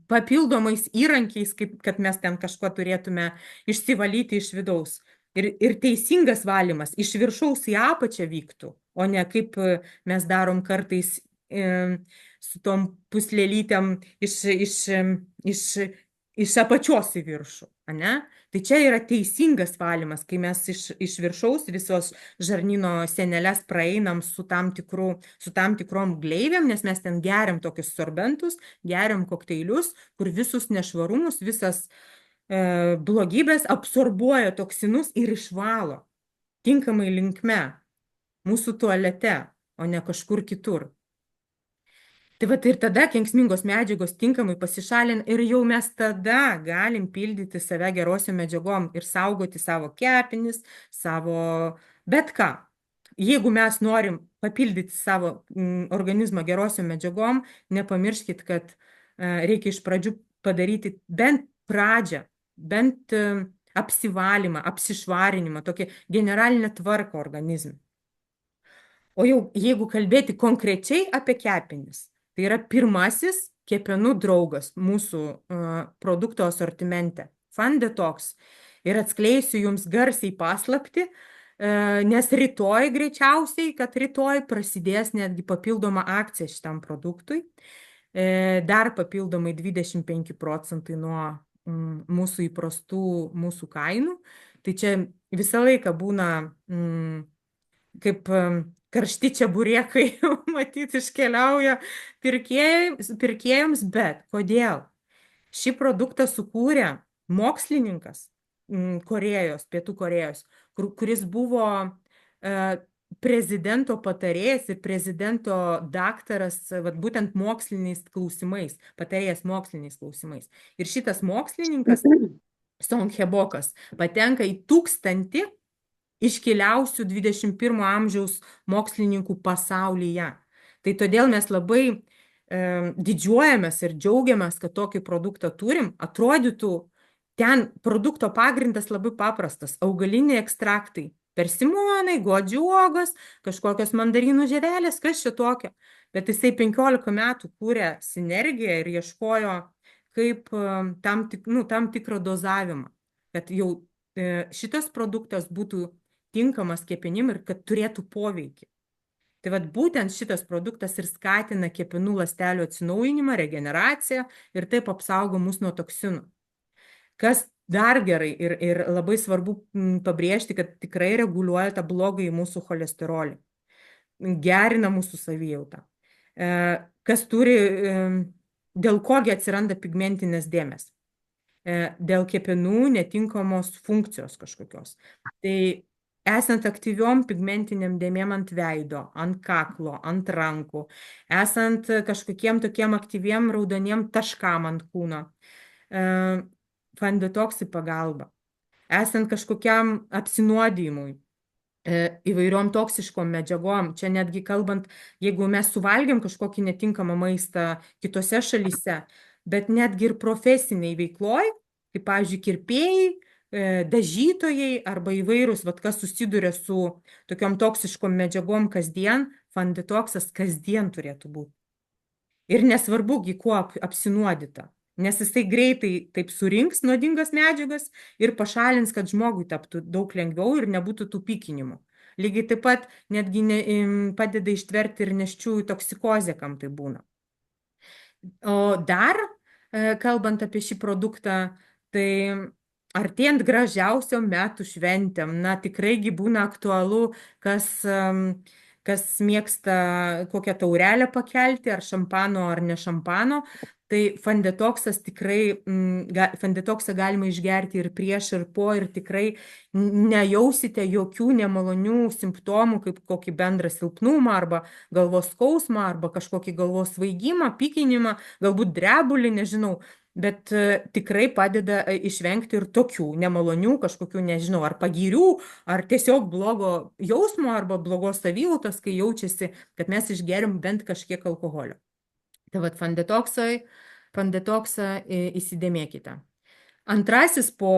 papildomais įrankiais, kad mes ten kažko turėtume išsivalyti iš vidaus. Ir teisingas valymas iš viršaus į apačią vyktų, o ne kaip mes darom kartais su tom puslelytėm iš iš apačios į viršų, ane? Tai čia yra teisingas valymas, kai mes iš viršaus visos žarnyno sienelės praeinam su tam tikrom gleivėm, nes mes ten geriam tokius sorbentus, geriam kokteilius, kur visus nešvarumus, visas blogybės absorbuoja toksinus ir išvalo tinkamai linkme mūsų tualete, o ne kažkur kitur. Tai vat ir tada kenksmingos medžiagos tinkamai pasišalina ir jau mes tada galim pildyti save gerosiom medžiagom ir saugoti savo kepenis, savo bet ką. Jeigu mes norim papildyti savo organizmą gerosiom medžiagom, nepamirškit, kad reikia iš pradžių padaryti bent pradžią, bent apsivalymą, apsišvarinimą, tokią generalinę tvarką organizme. O jau jeigu kalbėti konkrečiai apie kepenis, tai yra pirmasis kepenų draugas mūsų produkto asortimente. Fun Detox. Ir atskleisiu jums garsiai paslapti, nes rytoj greičiausiai, kad rytoj prasidės netgi papildoma akcija šitam produktui. Dar papildomai 25% nuo mūsų įprastų mūsų kainų. Tai čia visą laiką būna kaip karšti čeburėkai, matyt, iškeliauja pirkėjams, bet kodėl? Šį produktą sukūrė mokslininkas Korėjos, Pietų Korėjos, kuris buvo prezidento patarėjas ir prezidento daktaras, vat, būtent moksliniais klausimais, patarėjas moksliniais klausimais. Ir šitas mokslininkas, Song Hebokas, patenka į 1000 iškiliausių 21 amžiaus mokslininkų pasaulyje. Tai todėl mes labai didžiuojamės ir džiaugiamės, kad tokį produktą turim. Atrodytų, ten produkto pagrindas labai paprastas. Augaliniai ekstraktai, persimonai, godžių uogos, kažkokios mandarinų žievelės, kas čia tokio. Bet jisai 15 metų kūrė sinergiją ir ieškojo kaip tam tikrą dozavimą, kad jau šitas produktas būtų tinkamas kepenim ir kad turėtų poveikį. Tai vat būtent šitas produktas ir skatina kepenų ląstelių atsinaujinimą, regeneraciją ir taip apsaugo mus nuo toksinų. Kas dar gerai ir labai svarbu pabrėžti, kad tikrai reguliuoja tą blogąjį mūsų cholesterolį, gerina mūsų savijautą. Kas turi, dėl kogi atsiranda pigmentinės dėmės? Dėl kepenų netinkamos funkcijos kažkokios. Tai esant aktyviom pigmentiniam dėmėm ant veido, ant kaklo, ant rankų, esant kažkokiem tokiem aktyviem raudoniem taškam ant kūno, Fun Detox į pagalbą, esant kažkokiam apsinuodijimui, įvairiom toksiškom medžiagom, čia netgi kalbant, jeigu mes suvalgiam kažkokį netinkamą maistą kitose šalyse, bet netgi ir profesiniai veikloj, kaip, pavyzdžiui, kirpėjai, dažytojai arba įvairūs, vat, kas susiduria su tokiom toksiškom medžiagom kasdien, Fun Detoxas kasdien turėtų būti. Ir nesvarbu, kuo apsinuodyta, nes jisai greitai taip surinks nuodingas medžiagas ir pašalins, kad žmogui taptų daug lengviau ir nebūtų tų pykinimų. Lygiai taip pat netgi padeda ištverti ir nėščiųjų toksikozę, kam tai būna. O dar, kalbant apie šį produktą, tai artėjant gražiausiom metų šventėm, na tikraigi būna aktualu, kas mėgsta kokią taurelę pakelti, ar šampano, ar ne šampano, tai Fun Detoxas tikrai, Fun Detoxą galima išgerti ir prieš, ir po, ir tikrai nejausite jokių nemalonių simptomų, kaip kokį bendrą silpnumą, arba galvos skausmą, arba kažkokį galvos svaigimą, pykinimą, galbūt drebulį, nežinau. Bet tikrai padeda išvengti ir tokių nemalonių kažkokių, nežinau, ar pagyrių, ar tiesiog blogo jausmo, arba blogos savijautos, kai jaučiasi, kad mes išgerim bent kažkiek alkoholio. Tai vat Fun Detoxą įsidėmėkite. Antrasis po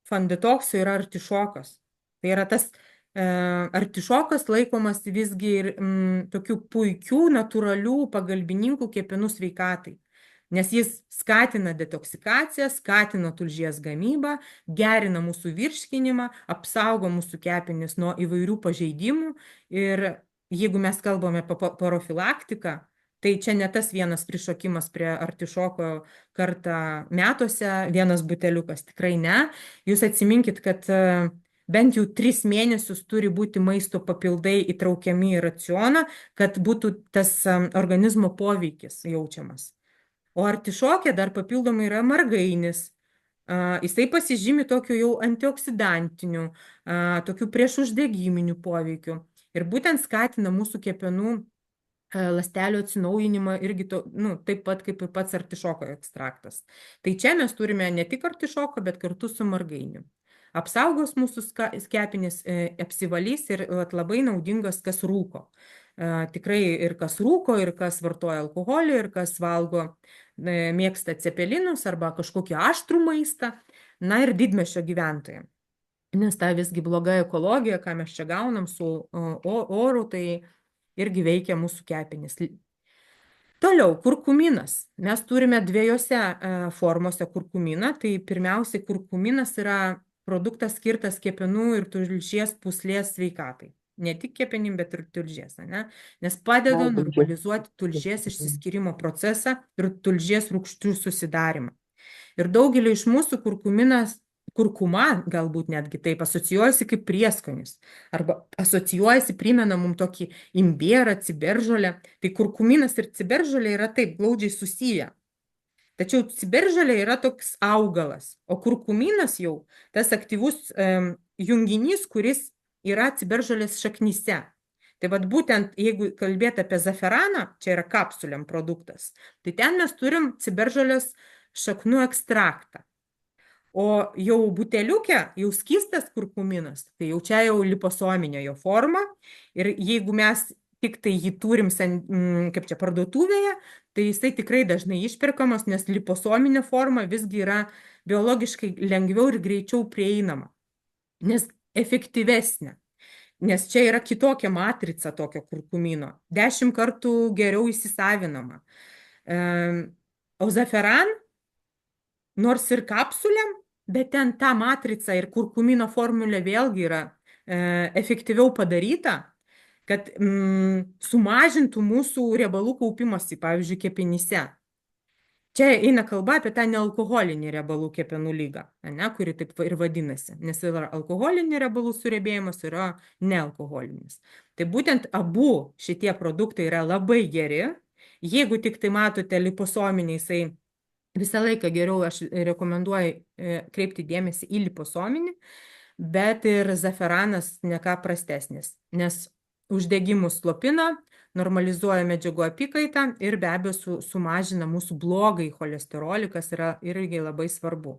Fun Detoxo yra artišokas. Tai yra tas artišokas laikomas visgi ir tokių puikių, natūralių pagalbininkų kepenų sveikatai. Nes jis skatina detoksikaciją, skatina tulžies gamybą, gerina mūsų virškinimą, apsaugo mūsų kepenis nuo įvairių pažeidimų. Ir jeigu mes kalbame apie profilaktiką, Tai čia ne tas vienas prišokimas prie artišoko kartą metuose, vienas buteliukas, tikrai ne. Jūs atsiminkit, kad bent jau 3 mėnesius turi būti maisto papildai įtraukiami į racioną, kad būtų tas organizmo poveikis jaučiamas. O artišokė dar papildomai yra margainis. Jisai pasižymi tokiu jau antioksidantiniu, tokiu priešuždegiminiu poveikiu. Ir būtent skatina mūsų kepenų ląstelių atsinaujinimą irgi taip pat kaip ir pats artišoko ekstraktas. Tai čia mes turime ne tik artišoką, bet kartu su margainiu. Apsaugos mūsų kepenys, apsivalys ir labai naudingas, kas rūko. Tikrai ir kas rūko, ir kas vartoja alkoholį, ir kas valgo, mėgsta cepelinus arba kažkokį aštrų maistą, na ir didmiesčio gyventojai. Nes ta visgi bloga ekologija, ką mes čia gaunam su oru, tai irgi veikia mūsų kepenis. Toliau, kurkuminas. Mes turime dviejose formose kurkuminą. Tai pirmiausiai, kurkuminas yra produktas skirtas kepenų ir tulžies pūslės sveikatai. Ne tik kepenim, bet ir tulžies, ne? Nes padeda normalizuoti tulžies išsiskyrimo procesą ir tulžies rūgščių susidarimą. Ir daugelį iš mūsų kurkuma galbūt netgi taip asocijuojasi kaip prieskonis, arba asocijuojasi, primena mums tokį imbierą, ciberžolę. Tai kurkuminas ir ciberžolė yra taip glaudžiai susiję. Tačiau ciberžolė yra toks augalas, o kurkuminas jau tas aktyvus junginys, kuris yra ciberžolės šaknyse. Tai vat būtent, jeigu kalbėti apie zaferaną, čia yra kapsuliam produktas, tai ten mes turim ciberžolės šaknų ekstraktą. O jau buteliuke, jau skystas kurkuminas, tai jau čia jau liposominio jo forma. Ir jeigu mes tik tai jį turim, kaip čia, parduotuvėje, tai jisai tikrai dažnai išperkamas, nes liposominė forma visgi yra biologiškai lengviau ir greičiau prieinama, nes efektyvesnė. Nes čia yra kitokia matrica tokio kurkumino, 10 kartų geriau įsisavinama. O zaferan, nors ir kapsuliam, bet ten ta matrica ir kurkumino formulė vėlgi yra efektyviau padaryta, kad sumažintų mūsų riebalų kaupimąsi, pavyzdžiui, kepenyse. Čia eina kalba apie tą nealkoholinį riebalų kepenų ligą, kuri taip ir vadinasi, nes yra alkoholinį riebalų suriebėjimas, yra nealkoholinis. Tai būtent abu šitie produktai yra labai geri. Jeigu tik tai matote liposominį, jisai visą laiką geriau, aš rekomenduoju kreipti dėmesį į liposominį, bet ir zaferanas ne ką prastesnis, nes uždegimus slopina, normalizuoja medžiagų apykaitą ir be abejo sumažina mūsų blogąjį cholesterolį, kas yra irgi labai svarbu.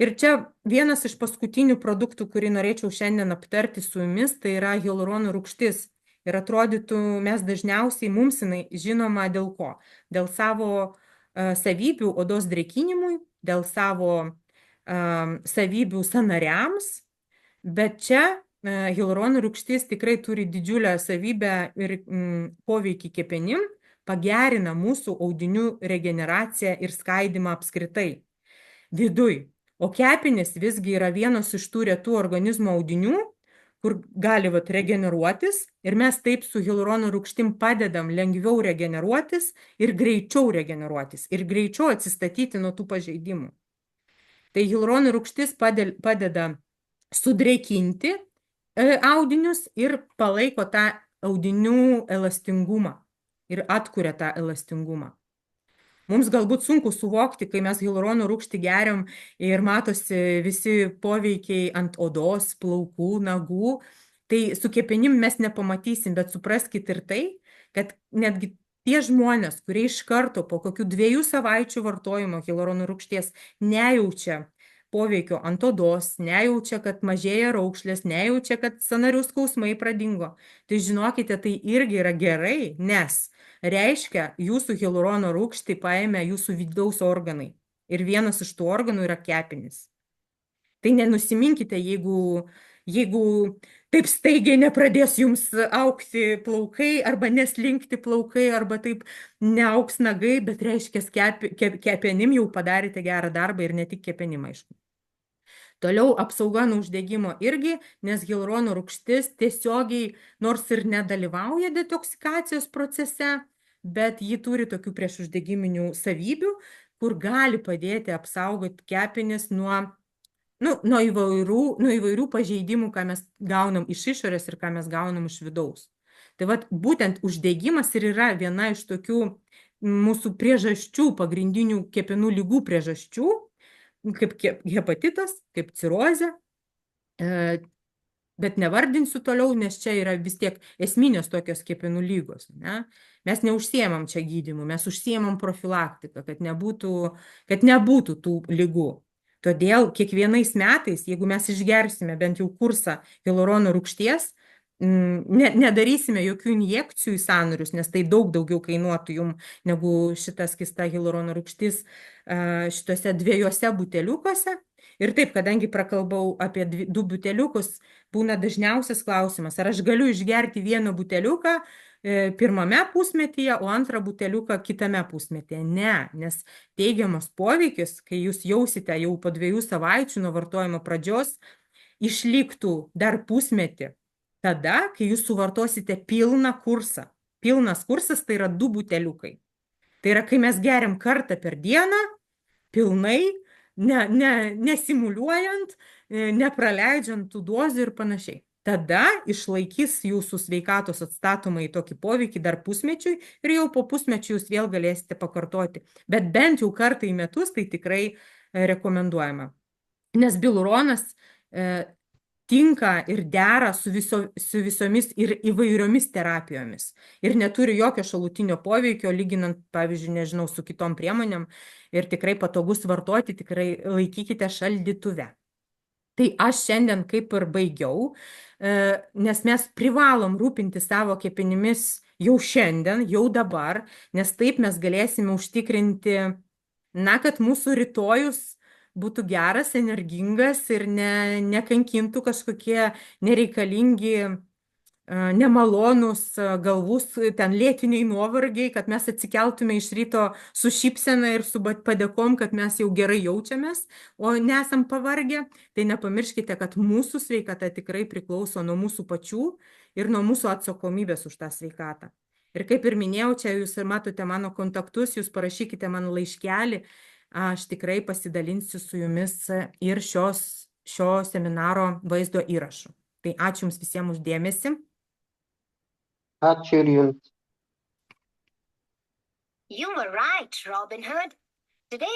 Ir čia vienas iš paskutinių produktų, kurį norėčiau šiandien aptarti su jumis, tai yra hialurono rūgštis. Ir atrodytų, mes dažniausiai mums jinai žinoma dėl ko? Dėl savo savybių odos drėkinimui, dėl savo savybių sąnariams, bet čia hialurono rūgštis tikrai turi didžiulę savybę ir poveikį kepenim, pagerina mūsų audinių regeneraciją ir skaidimą apskritai viduj. O kepenys visgi yra vienas iš tų retų organizmo audinių, kur gali regeneruotis, ir mes taip su hialurono rūgštim padedam lengviau regeneruotis ir greičiau regeneruotis ir greičiau atsistatyti nuo tų pažeidimų. Tai hialurono rūgštis padeda sudrėkinti audinius ir palaiko tą audinių elastingumą ir atkuria tą elastingumą. Mums galbūt sunku suvokti, kai mes hialurono rūgštį geriam ir matosi visi poveikiai ant odos, plaukų, nagų. Tai su kepenim mes nepamatysim, bet supraskit ir tai, kad netgi tie žmonės, kurie iš karto po kokių 2 savaičių vartojimo hialurono rūgšties nejaučia poveikio ant odos, nejaučia, kad mažėja raukšlės, nejaučia, kad sąnarių skausmai pradingo. Tai žinokite, tai irgi yra gerai, nes reiškia, jūsų hialurono rūgštį paėmė jūsų vidaus organai. Ir vienas iš tų organų yra kepenys. Tai nenusiminkite, jeigu taip staigiai nepradės jums augti plaukai, arba neslinkti plaukai, arba taip neaugs nagai, bet reiškia, kepenim jau padarėte gerą darbą, ir ne tik kepenim, aišku. Toliau apsauga nuo uždegimo irgi, nes hialurono rūgštis tiesiogiai, nors ir nedalyvauja detoksikacijos procese, bet ji turi tokių priešuždegiminių savybių, kur gali padėti apsaugoti kepenis nuo įvairių pažeidimų, ką mes gaunam iš išorės ir ką mes gaunam iš vidaus. Tai vat būtent uždegimas ir yra viena iš tokių mūsų priežasčių, pagrindinių kepenų ligų priežasčių, kaip hepatitas, kaip cirozė, bet nevardinsiu toliau, nes čia yra vis tiek esminės tokios kepenų lygos. Ne? Mes neužsiemam čia gydymu, mes užsiemam profilaktiką, kad nebūtų tų lygų. Todėl kiekvienais metais, jeigu mes išgersime bent jau kursą hialurono rūgšties, nedarysime jokių injekcijų į sąnarius, nes tai daug daugiau kainuotų jum negu šita skista hialurono rūgštis šitose 2 buteliukuose. Ir taip, kadangi prakalbau apie 2 buteliukus, būna dažniausias klausimas, ar aš galiu išgerti 1 buteliuką pirmame pusmetyje, o 2 buteliuką kitame pusmetyje. Ne, nes teigiamas poveikis, kai jūs jausite jau po 2 savaičių nuo vartojimo pradžios, išliktų dar pusmetį. Tada, kai jūs suvartosite pilną kursą. Pilnas kursas tai yra 2 buteliukai. Tai yra, kai mes geriam kartą per dieną, pilnai, nesimuliuojant, nepraleidžiant tų dozių ir panašiai. Tada išlaikys jūsų sveikatos atstatomai tokį poveikį dar pusmečiui ir jau po pusmečių jūs vėl galėsite pakartoti. Bet bent jau kartą į metus tai tikrai rekomenduojama. Nes biluronas tinka ir dera su visomis ir įvairiomis terapijomis. Ir neturi jokio šalutinio poveikio, lyginant, pavyzdžiui, nežinau, su kitom priemonėm. Ir tikrai patogus vartoti, tikrai laikykite šaldytuve. Tai aš šiandien kaip ir baigiau, nes mes privalom rūpinti savo kepenimis jau šiandien, jau dabar, nes taip mes galėsime užtikrinti, kad mūsų rytojus būtų geras, energingas ir nekankintų kažkokie nereikalingi, nemalonus galvus, ten lėtiniai nuovargiai, kad mes atsikeltume iš ryto su šypsena ir su padėkom, kad mes jau gerai jaučiamės, o nesam pavargę. Tai nepamirškite, kad mūsų sveikata tikrai priklauso nuo mūsų pačių ir nuo mūsų atsakomybės už tą sveikatą. Ir kaip ir minėjau, čia jūs matote mano kontaktus, jūs parašykite man laiškelį, aš tikrai pasidalinsiu su jumis ir šio seminaro vaizdo įrašu. Tai ačiū jums visiems už dėmesį. Ačiū ir jums. You were right, Robin Hood. Today